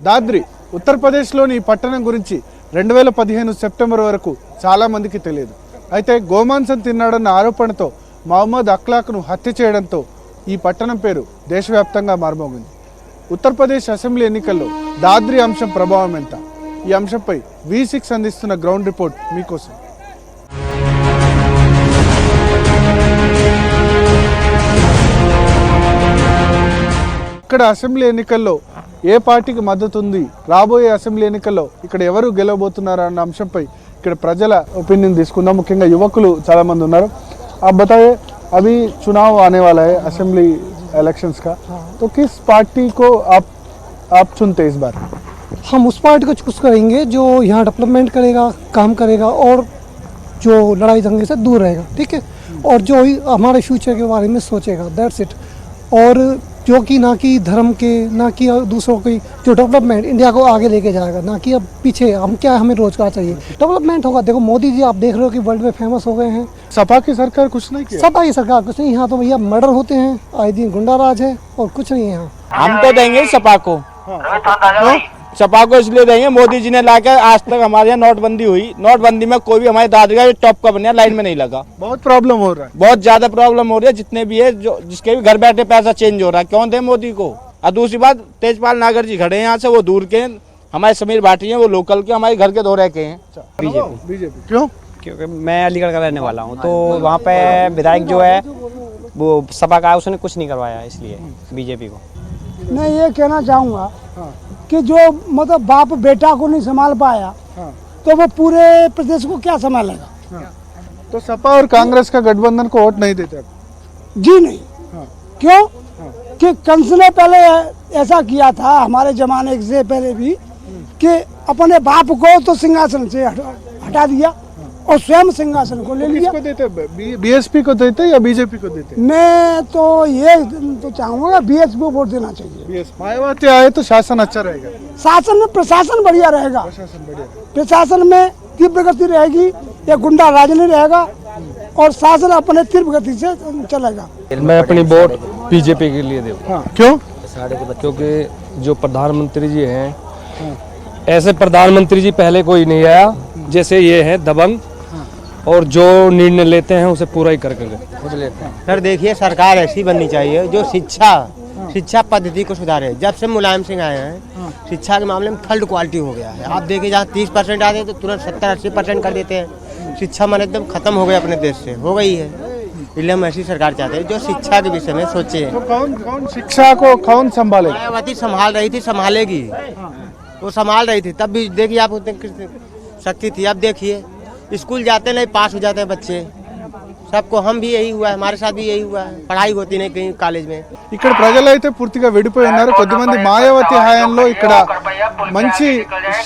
దాద్రి ఉత్తరప్రదేశ్లోని ఈ పట్టణం గురించి 2015 సెప్టెంబర్ వరకు చాలామందికి తెలియదు. అయితే గోమాంసం తిన్నాడన్న ఆరోపణతో మహమ్మద్ అఖ్లాక్ను హత్య చేయడంతో ఈ పట్టణం పేరు దేశవ్యాప్తంగా మారుమోగింది. ఉత్తరప్రదేశ్ అసెంబ్లీ ఎన్నికల్లో దాద్రి అంశం ప్రభావం ఎంత? ఈ అంశంపై V6 అందిస్తున్న గ్రౌండ్ రిపోర్ట్ మీకోసం. ఇక్కడ అసెంబ్లీ ఎన్నికల్లో ఏ పార్టీకి మద్దతు ఉంది, రాబోయే అసెంబ్లీ ఎన్నికల్లో ఇక్కడ ఎవరు గెలవబోతున్నారు అన్న అంశంపై ఇక్కడ ప్రజల ఒపీనియన్ తీసుకుందాం. ముఖ్యంగా యువకులు చాలా మంది ఉన్నారు. आप बताइए, अभी चुनाव आने वाला है असेंबली इलेक्शंस का, तो किस पार्टी को आप चुनते इस बार? हम उस पार्टी को चूज करेंगे जो यहाँ डेवलपमेंट करेगा, काम करेगा और जो लड़ाई दंगे से दूर रहेगा, ठीक है, और जो हमारे फ्यूचर के बारे में सोचेगा, दैट्स इट। और जो कि ना कि धर्म के, ना कि दूसरों की, जो डेवलपमेंट इंडिया को आगे लेके जाएगा, ना कि अब पीछे हम क्या, हमें रोजगार चाहिए, डेवलपमेंट होगा। देखो मोदी जी आप देख रहे हो कि वर्ल्ड में फेमस हो गए हैं। सपा की सरकार कुछ नहीं किया? सपा की सरकार कुछ नहीं, यहाँ तो भैया मर्डर होते हैं, आए दिन गुंडा राज है और कुछ नहीं है यहाँ। हम तो देंगे सपा को। सपा को इसलिए देंगे, मोदी जी ने लाकर आज तक हमारे यहाँ नोटबंदी हुई, नोटबंदी में कोई भी हमारे दादरी का टॉप का बनिया लाइन में नहीं लगा। बहुत प्रॉब्लम हो रहा है, बहुत ज्यादा प्रॉब्लम हो रही है। जितने भी है, जो जिसके भी घर बैठे पैसा चेंज हो रहा है, क्यों दे मोदी को। और दूसरी बात, तेजपाल नागर जी खड़े हैं यहाँ से, वो दूर के, हमारे समीर भाटी हैं, वो लोकल के, हमारे घर के दो रह के हैं। बीजेपी क्यों? क्योंकि मैं अलीगढ़ का रहने वाला हूँ, तो वहाँ पे विधायक जो है वो सपा का, उसने कुछ नहीं करवाया, इसलिए बीजेपी को। मैं ये कहना चाहूँगा कि जो मतलब बाप बेटा को नहीं संभाल पाया, तो वो पूरे प्रदेश को क्या संभालेगा। तो सपा और कांग्रेस का गठबंधन को वोट नहीं देते? जी नहीं। क्यों? कि कंस ने पहले ऐसा किया था, हमारे जमाने से पहले भी, कि अपने बाप को तो सिंहासन से हटा दिया और स्वयं सिंहासन को ले लिया। किसको देते? बीएसपी को देते या बीजेपी को देते? मैं तो ये तो चाहूँगा बीएसपी को वोट देना चाहिए। मायावती आए तो शासन अच्छा रहेगा, शासन में प्रशासन बढ़िया रहेगा, शासन बढ़िया, प्रशासन में तीव्र गति रहेगी, या गुंडा राज नहीं रहेगा और शासन अपने तीव्र गति से चलेगा। मैं अपनी वोट बीजेपी के लिए दूंगा। क्यों? क्योंकि जो प्रधानमंत्री जी हैं, ऐसे प्रधानमंत्री जी पहले कोई नहीं आया जैसे ये है दबंग, और जो निर्णय लेते हैं उसे पूरा ही करके लेते हैं। सर देखिए, सरकार ऐसी बननी चाहिए जो शिक्षा पद्धति को सुधारे। जब से मुलायम सिंह आए हैं, शिक्षा के मामले में थर्ड क्वालिटी हो गया है। आप देखिए, जहाँ 30% आते तो तुरंत 70-80% कर देते हैं। शिक्षा मन एकदम खत्म हो गया अपने देश से, हो गई है। इसलिए हम ऐसी सरकार चाहते हैं जो शिक्षा के विषय में सोचे। तो कौन शिक्षा को कौन संभाले? मायावती संभाल रही थी, संभालेगी, वो संभाल रही थी। तब भी देखिए आप, उतनी शक्ति थी। अब देखिए, स्कूल जाते नहीं, पास हो जाते हैं बच्चे सबको। हम भी यही हुआ है, हमारे साथ भी यही हुआ है, पढ़ाई होती नहीं कहीं कॉलेज में। ఇక్కడ ప్రజలైతే పూర్తిగా విడిపోయి ఉన్నారు. కొద్దిమంది మాయావతి హయాంలో ఇక్కడ మంచి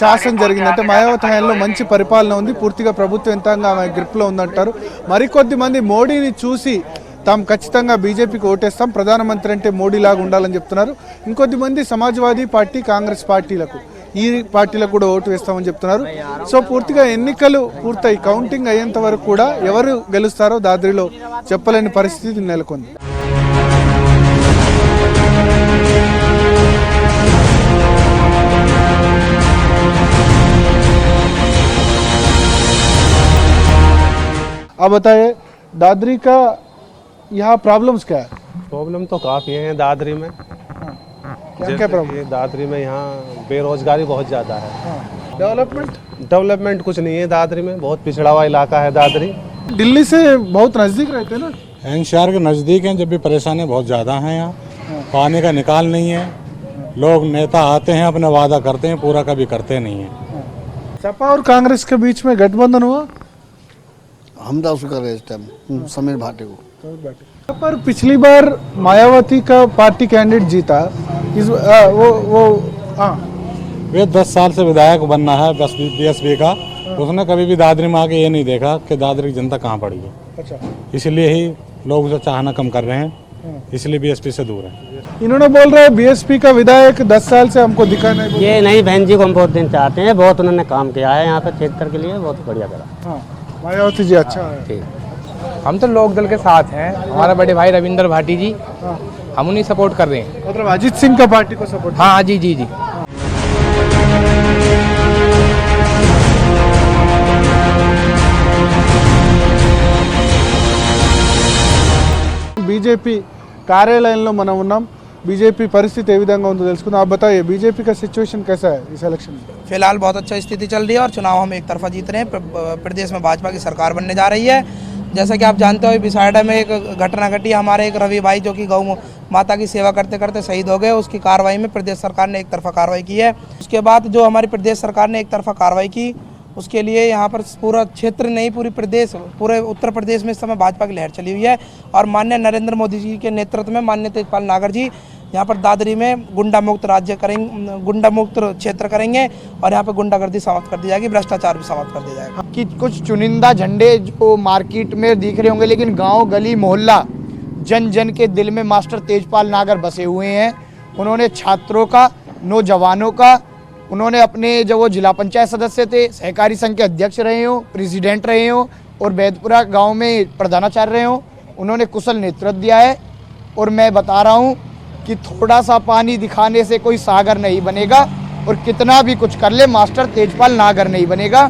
శాసన జరిగింది, అంటే మాయావతి హయాంలో మంచి పరిపాలన ఉంది, పూర్తిగా ప్రభుత్వ యంత్రాంగం ఆమె గ్రిప్లో ఉందంటారు. మరికొద్ది మంది మోడీని చూసి తాము ఖచ్చితంగా బీజేపీకి ఓటేస్తాం, ప్రధానమంత్రి అంటే మోడీ లాగా ఉండాలని చెప్తున్నారు. ఇంకొద్ది మంది సమాజ్వాదీ పార్టీ, కాంగ్రెస్ పార్టీలకు, ఈ పార్టీలకు కూడా ఓటు వేస్తామని చెప్తున్నారు. సో పూర్తిగా ఎన్నికలు పూర్తయి కౌంటింగ్ అయ్యేంత వరకు కూడా ఎవరు గెలుస్తారో దాద్రిలో చెప్పలేని పరిస్థితి నెలకొంది. आप बताइए, दादरी का यहाँ प्रॉब्लम्स क्या है? प्रॉब्लम तो काफ़ी है दादरी में। क्या प्रॉब्लम? दादरी में यहाँ बेरोजगारी बहुत ज़्यादा है। डेवलपमेंट कुछ नहीं है दादरी में, बहुत पिछड़ा हुआ इलाका है दादरी। दिल्ली से बहुत नज़दीक रहते हैं ना? एनसीआर के नज़दीक हैं, जब भी परेशानी बहुत ज़्यादा है यहाँ, पानी का निकाल नहीं है। लोग नेता आते हैं, अपने वादा करते हैं, पूरा कभी करते नहीं है। सपा और कांग्रेस के बीच में गठबंधन हुआ, हम तो उसको कर रहे इस टाइम समीर भाटी को। पर पिछली बार मायावती का पार्टी कैंडिडेट जीता, इस वे 10 साल से विधायक बनना है बस बीएसपी का, उसने कभी भी दादरी में आके ये नहीं देखा कि दादरी की जनता कहाँ पड़ी है। अच्छा, इसलिए ही लोग उसे चाहना कम कर रहे हैं, इसलिए बीएसपी से दूर है। इन्होंने बोल रहे हैं बीएसपी का विधायक 10 साल से हमको दिखा नहीं। ये नहीं, बहन जी को हम बहुत दिन चाहते हैं, बहुत उन्होंने काम किया है यहाँ पे क्षेत्र के लिए, बहुत बढ़िया करा। मायावती जी अच्छा है। हम तो लोक दल के साथ हैं, हमारा बड़े भाई रविंद्र भाटी जी, हम उन्हें सपोर्ट कर रहे हैं। मतलब अजीत सिंह का पार्टी को सपोर्ट? हाँ जी जी जी। బీజేపీ కార్యాలయంలో మనం ఉన్నాం. बीजेपी परिस्थिति ఏ విధంగా ఉందో తెలుసుకుందాం. आप बताइए बीजेपी का सिचुएशन कैसा है इस इलेक्शन में? फिलहाल बहुत अच्छा स्थिति चल रही है और चुनाव हम एक तरफा जीत रहे हैं। प्रदेश में भाजपा की सरकार बनने जा रही है। जैसा कि आप जानते हो बिसाड़ा में एक घटना घटी, हमारे एक रवि भाई जो कि गौ माता की सेवा करते करते शहीद हो गए, उसकी कार्रवाई में प्रदेश सरकार ने एक तरफा कार्रवाई की है। उसके बाद जो हमारी प्रदेश सरकार ने एक तरफा कार्रवाई की, उसके लिए यहाँ पर पूरा क्षेत्र नहीं पूरे उत्तर प्रदेश में इस समय भाजपा की लहर चली हुई है। और माननीय नरेंद्र मोदी जी के नेतृत्व में माननीय तेजपाल नागर जी यहाँ पर दादरी में गुंडा मुक्त राज्य करेंगे, गुंडा मुक्त क्षेत्र करेंगे और यहाँ पर गुंडागर्दी समाप्त कर दी जाएगी, भ्रष्टाचार भी समाप्त कर दिया जाएगा। कि कुछ चुनिंदा झंडे जो मार्केट में दिख रहे होंगे, लेकिन गांव गली मोहल्ला जन जन के दिल में मास्टर तेजपाल नागर बसे हुए हैं। उन्होंने छात्रों का, नौजवानों का, उन्होंने अपने जब वो जिला पंचायत सदस्य थे, सहकारी संघ के अध्यक्ष रहे हो, प्रेसिडेंट रहे हो और बैदपुरा गांव में प्रधानाचार्य रहे हो, उन्होंने कुशल नेतृत्व दिया है। और मैं बता रहा हूँ कि थोड़ा सा पानी दिखाने से कोई सागर नहीं बनेगा और कितना भी कुछ कर ले मास्टर तेजपाल नागर नहीं बनेगा।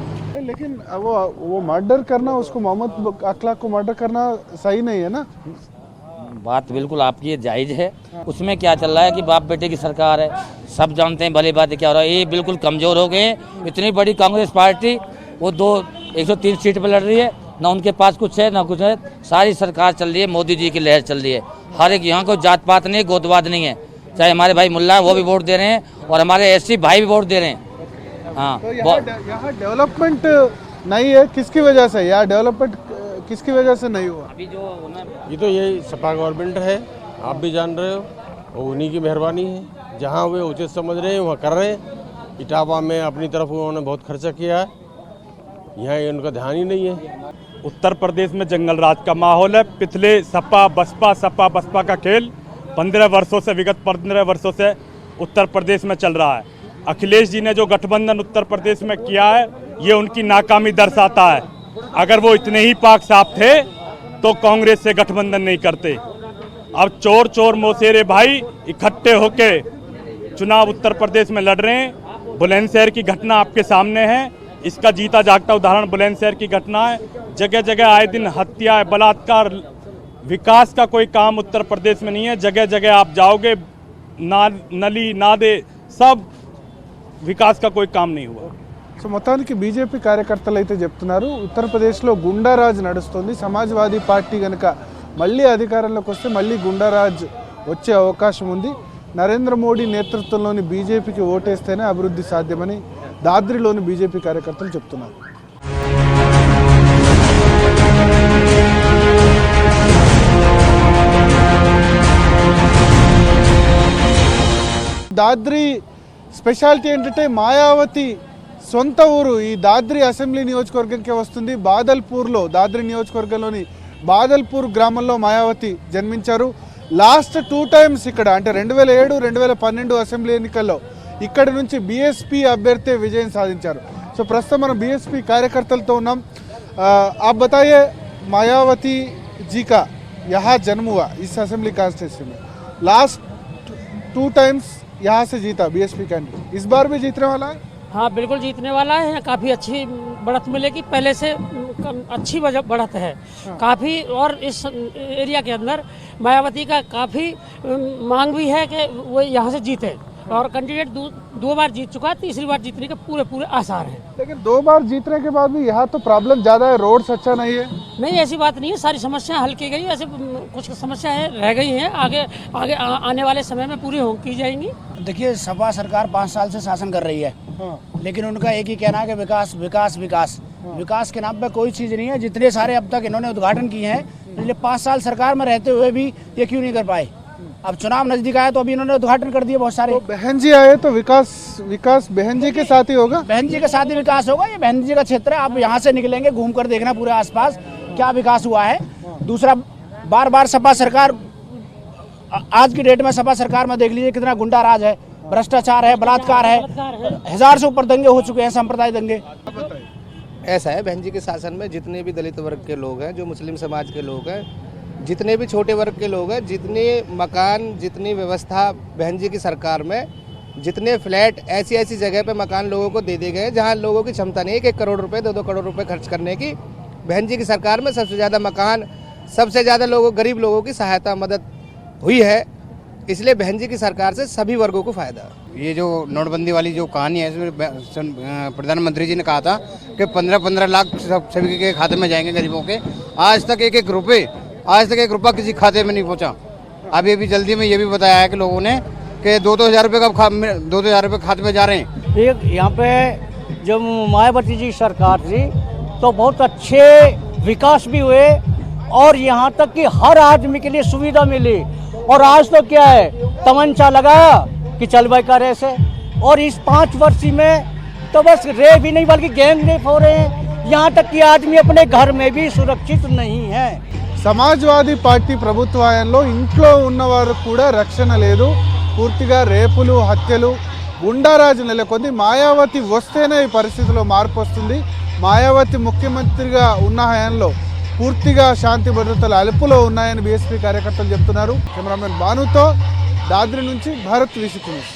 लेकिन वो मर्डर करना, उसको मोहम्मद अखलाक को मर्डर करना सही नहीं है ना? बात बिल्कुल आपकी जायज़ है। उसमें क्या चल रहा है कि बाप बेटे की सरकार है, सब जानते हैं भली बात क्या हो रहा है। ये बिल्कुल कमज़ोर हो गए हैं। इतनी बड़ी कांग्रेस पार्टी वो 103 सीट पर लड़ रही है, ना उनके पास कुछ है ना कुछ है। सारी सरकार चल रही है, मोदी जी की लहर चल रही है। हर एक यहाँ को जात पात नहीं, गोदवाद नहीं है। चाहे हमारे भाई मुल्ला है वो भी वोट दे रहे हैं और हमारे एससी भाई भी वोट दे रहे हैं। हाँ, तो यहाँ डेवलपमेंट नहीं है, किसकी वजह से? यहाँ डेवलपमेंट किसकी वजह से नहीं हुआ? अभी जो ये तो यही सपा गवर्नमेंट है, आप भी जान रहे हो, और उन्हीं की मेहरबानी है। जहाँ वे उचित समझ रहे हैं वहाँ कर रहे हैं। इटावा में अपनी तरफ उन्होंने बहुत खर्चा किया है, यहाँ उनका ध्यान ही नहीं है। उत्तर प्रदेश में जंगल राज का माहौल है। पिछले सपा बसपा का खेल 15 वर्षों से, विगत 15 वर्षों से उत्तर प्रदेश में चल रहा है। अखिलेश जी ने जो गठबंधन उत्तर प्रदेश में किया है, ये उनकी नाकामी दर्शाता है। अगर वो इतने ही पाक साफ थे तो कांग्रेस से गठबंधन नहीं करते। अब चोर चोर मौसेरे भाई इकट्ठे होके चुनाव उत्तर प्रदेश में लड़ रहे हैं। बुलंदशहर की घटना आपके सामने है, इसका जीता जागता उदाहरण बुलंदशहर की घटना है। जगह जगह आए दिन हत्या, बलात्कार, विकास का कोई काम उत्तर प्रदेश में नहीं है। जगह जगह आप जाओगे नली नादे सब, विकास का कोई काम नहीं हुआ। సో మొత్తానికి బీజేపీ కార్యకర్తలు అయితే చెప్తున్నారు ఉత్తరప్రదేశ్లో గుండారాజ్ నడుస్తుంది. సమాజ్వాదీ పార్టీ కనుక మళ్ళీ అధికారంలోకి వస్తే మళ్ళీ గుండారాజ్ వచ్చే అవకాశం ఉంది. నరేంద్ర మోడీ నేతృత్వంలోని బీజేపీకి ఓటేస్తేనే అభివృద్ధి సాధ్యమని దాద్రిలోని బీజేపీ కార్యకర్తలు చెప్తున్నారు. దాద్రి స్పెషాలిటీ ఏంటంటే మాయావతి సొంత ఊరు ఈ దాద్రి అసెంబ్లీ నియోజకవర్గంకే వస్తుంది. బాదల్పూర్లో, దాద్రి నియోజకవర్గంలోని బాదల్పూర్ గ్రామంలో మాయావతి జన్మించారు. లాస్ట్ 2 టైమ్స్ ఇక్కడ అంటే 2007, 2012 అసెంబ్లీ ఎన్నికల్లో ఇక్కడ నుంచి బీఎస్పీ అభ్యర్థి విజయం సాధించారు. సో ప్రస్తుతం మనం బీఎస్పీ కార్యకర్తలతో ఉన్నాం. आप बताइए मायावती जी का यहाँ जन्म हुआ इस असेंबली कॉन्स्टिट्यूंसी में, लास्ट 2 टाइम्स यहाँ से जीता बीएसपी कैंडिडेट, इस बार भी जीतने वाला है? हाँ बिल्कुल जीतने वाला है। काफ़ी अच्छी बढ़त मिलेगी, पहले से अच्छी बढ़त है काफ़ी। और इस एरिया के अंदर मायावती का काफ़ी मांग भी है कि वो यहाँ से जीते। और कैंडिडेट 2 बार जीत चुका है, तीसरी बार जीतने के पूरे आसार हैं। लेकिन 2 बार जीतने के बाद भी यहाँ तो प्रॉब्लम ज़्यादा है, रोड्स अच्छा नहीं है। नहीं ऐसी बात नहीं है, सारी समस्याएं हल की गई। ऐसे कुछ समस्याएं रह गई हैं, आगे आने वाले समय में पूरी की जाएंगी। देखिए सपा सरकार 5 साल से शासन कर रही है, लेकिन उनका एक ही कहना है कि विकास विकास विकास। विकास के नाम पे कोई चीज़ नहीं है। जितने सारे अब तक इन्होंने उद्घाटन किए हैं, पिछले 5 साल सरकार में रहते हुए भी ये क्यों नहीं कर पाए? अब चुनाव नजदीक आया तो अभी इन्होंने उद्घाटन कर दिए बहुत सारे। तो बहन जी आए तो विकास बहन जी के साथ ही होगा। बहन जी के साथ ही विकास होगा। ये बहन जी का क्षेत्र है, आप यहाँ से निकलेंगे घूम कर देखना पूरे आसपास क्या विकास हुआ है। दूसरा, बार बार सपा सरकार, आज की डेट में सपा सरकार में देख लीजिए कितना गुंडा राज है, भ्रष्टाचार है, बलात्कार है, 1000 से ऊपर दंगे हो चुके हैं, सांप्रदाय दंगे। ऐसा है, बहन जी के शासन में जितने भी दलित वर्ग के लोग हैं, जो मुस्लिम समाज के लोग हैं, जितने भी छोटे वर्ग के लोग हैं, जितने मकान, जितनी व्यवस्था बहन जी की सरकार में, जितने फ्लैट ऐसी ऐसी जगह पे मकान लोगों को दे दिए गए जहां लोगों की क्षमता नहीं है 1 करोड़ रुपए 2-2 करोड़ रुपए खर्च करने की। बहन जी की सरकार में सबसे ज़्यादा मकान सबसे ज़्यादा लोगों गरीब लोगों की सहायता मदद हुई है, इसलिए बहन जी की सरकार से सभी वर्गों को फायदा। ये जो नोटबंदी वाली जो कहानी है इसमें प्रधानमंत्री जी ने कहा था कि 15-15 लाख सभी के खाते में जाएंगे गरीबों के। आज तक एक रुपया किसी खाते में नहीं पहुंचा। अभी अभी जल्दी में ये भी बताया है कि लोगों ने कि 2-2 हज़ार रुपये का 2-2 हज़ार रुपये खाते में जा रहे हैं। एक यहाँ पे जब मायावती जी सरकार थी तो बहुत अच्छे विकास भी हुए और यहाँ तक कि हर आदमी के लिए सुविधा मिली। और आज तो क्या है, तमंचा लगाया कि चल भाई कर ऐसे, और इस 5 वर्ष में तो बस रेप भी नहीं बल्कि गैंग रेप हो रहे हैं। यहाँ तक कि आदमी अपने घर में भी सुरक्षित नहीं है। సమాజ్వాదీ పార్టీ ప్రభుత్వ హయాంలో ఇంట్లో ఉన్నవారు కూడా రక్షణ లేదు, పూర్తిగా రేపులు, హత్యలు, గుండారాజు నెలకొంది. మాయావతి వస్తేనే ఈ పరిస్థితిలో మార్పు వస్తుంది. మాయావతి ముఖ్యమంత్రిగా ఉన్న హయాంలో పూర్తిగా శాంతి భద్రతలు అలుపులో ఉన్నాయని బీఎస్పీ కార్యకర్తలు చెప్తున్నారు. కెమెరామెన్ బానుతో దాద్రి నుంచి భారత్ విషిక్ న్యూస్.